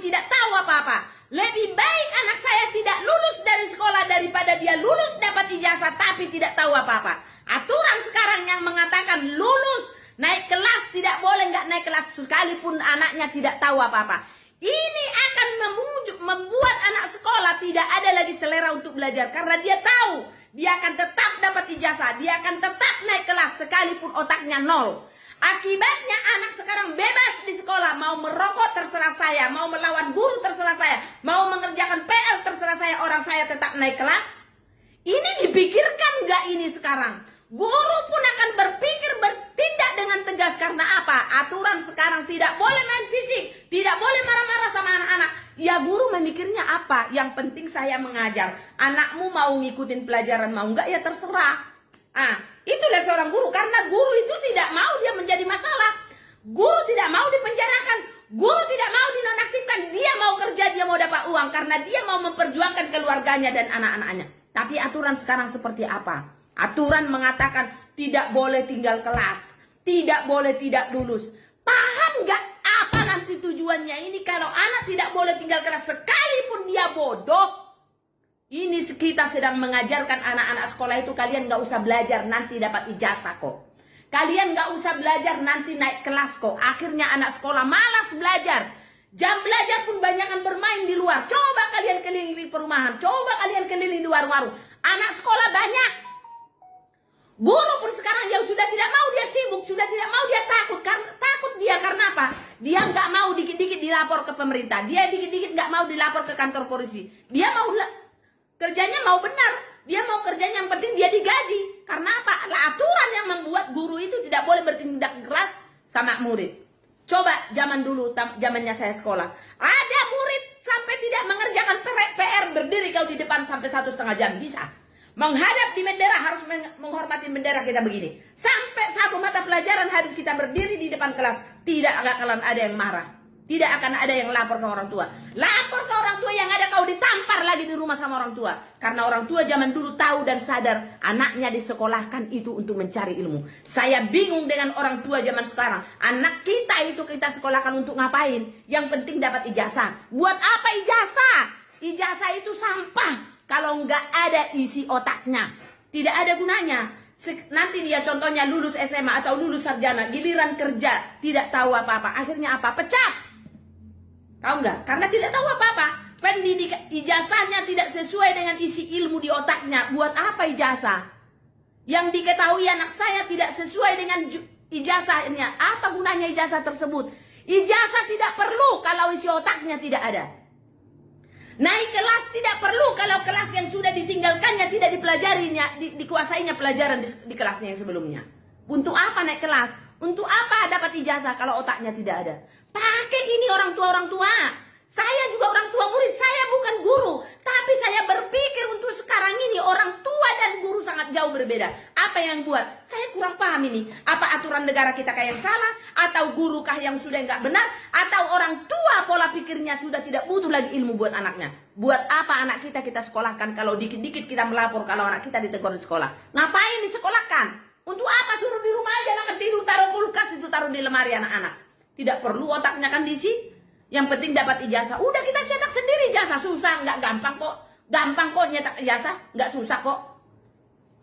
tidak tahu apa-apa. Lebih baik anak saya tidak lulus dari sekolah daripada dia lulus dapat ijazah tapi tidak tahu apa-apa. Aturan sekarang yang mengatakan lulus naik kelas tidak boleh nggak naik kelas sekalipun anaknya tidak tahu apa-apa. Ini akan membuat anak sekolah tidak ada lagi selera untuk belajar karena dia tahu dia akan tetap dapat ijazah, dia akan tetap naik kelas sekalipun otaknya nol. Akibatnya anak sekarang bebas di sekolah, mau merokok terserah saya, mau melawan guru terserah saya, mau mengerjakan PR terserah saya, orang saya tetap naik kelas. Ini dipikirkan nggak ini sekarang? Guru pun akan berpikir bertindak dengan tegas karena apa? Aturan sekarang tidak boleh main fisik, tidak boleh marah-marah sama anak-anak. Ya guru memikirnya apa? Yang penting saya mengajar. Anakmu mau ngikutin pelajaran mau nggak ya terserah. Itulah seorang guru karena guru itu tidak mau dia menjadi masalah. Guru tidak mau dipenjarakan, guru tidak mau dinonaktifkan. Dia mau kerja, dia mau dapat uang karena dia mau memperjuangkan keluarganya dan anak-anaknya. Tapi aturan sekarang seperti apa? Aturan mengatakan tidak boleh tinggal kelas, tidak boleh tidak lulus. Paham nggak apa nanti tujuannya ini kalau anak tidak boleh tinggal kelas sekalipun dia bodoh? Ini kita sedang mengajarkan anak-anak sekolah itu kalian nggak usah belajar nanti dapat ijazah kok. Kalian nggak usah belajar nanti naik kelas kok. Akhirnya anak sekolah malas belajar. Jam belajar pun banyakan bermain di luar. Coba kalian keliling perumahan, coba kalian keliling di warung-warung. Anak sekolah banyak. Guru pun sekarang yang sudah tidak mau dia sibuk, sudah tidak mau dia takut. Takut dia karena apa? Dia nggak mau dikit-dikit dilapor ke pemerintah. Dia dikit-dikit nggak mau dilapor ke kantor polisi. Dia mau kerjanya mau benar, dia mau kerjanya yang penting dia digaji. Karena apa? Aturan yang membuat guru itu tidak boleh bertindak keras sama murid. Coba zaman dulu, zamannya saya sekolah, ada murid sampai tidak mengerjakan PR berdiri kau di depan sampai 1,5 jam bisa. Menghadap di bendera harus menghormati bendera kita begini. Sampai satu mata pelajaran habis kita berdiri di depan kelas, tidak akan ada yang marah. Tidak akan ada yang lapor ke orang tua. Lapor ke orang tua yang ada kau ditampar lagi di rumah sama orang tua. Karena orang tua zaman dulu tahu dan sadar anaknya disekolahkan itu untuk mencari ilmu. Saya bingung dengan orang tua zaman sekarang. Anak kita itu kita sekolahkan untuk ngapain? Yang penting dapat ijazah. Buat apa ijazah? Ijazah itu sampah kalau nggak ada isi otaknya. Tidak ada gunanya. Nanti dia contohnya lulus SMA atau lulus sarjana, giliran kerja tidak tahu apa-apa. Akhirnya apa? Pecat. Tahu nggak? Karena tidak tahu apa-apa. Pendidikan ijazahnya tidak sesuai dengan isi ilmu di otaknya. Buat apa ijazah? Yang diketahui anak saya tidak sesuai dengan ijazahnya. Apa gunanya ijazah tersebut? Ijazah tidak perlu kalau isi otaknya tidak ada. Naik kelas tidak perlu kalau kelas yang sudah ditinggalkannya tidak dipelajarinya, dikuasainya pelajaran di kelasnya yang sebelumnya. Untuk apa naik kelas? Untuk apa dapat ijazah kalau otaknya tidak ada? Pakai ini orang tua. Saya juga orang tua murid, saya bukan guru. Tapi saya berpikir untuk sekarang ini orang tua dan guru sangat jauh berbeda. Apa yang buat? Saya kurang paham ini. Apa aturan negara kita kayak yang salah? Atau guru kah yang sudah nggak benar? Atau orang tua pola pikirnya sudah tidak butuh lagi ilmu buat anaknya? Buat apa anak kita sekolahkan kalau dikit-dikit kita melapor kalau anak kita ditegur di sekolah? Ngapain disekolahkan? Untuk apa? Suruh di rumah aja anak tidur, taruh kulkas itu, taruh di lemari anak-anak. Tidak perlu otaknya kan diisi. Yang penting dapat ijazah. Udah kita cetak sendiri ijazah. Susah, nggak gampang kok. Gampang kok nyetak ijazah, nggak susah kok.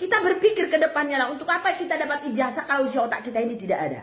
Kita berpikir ke depannya lah. Untuk apa kita dapat ijazah kalau isi otak kita ini tidak ada?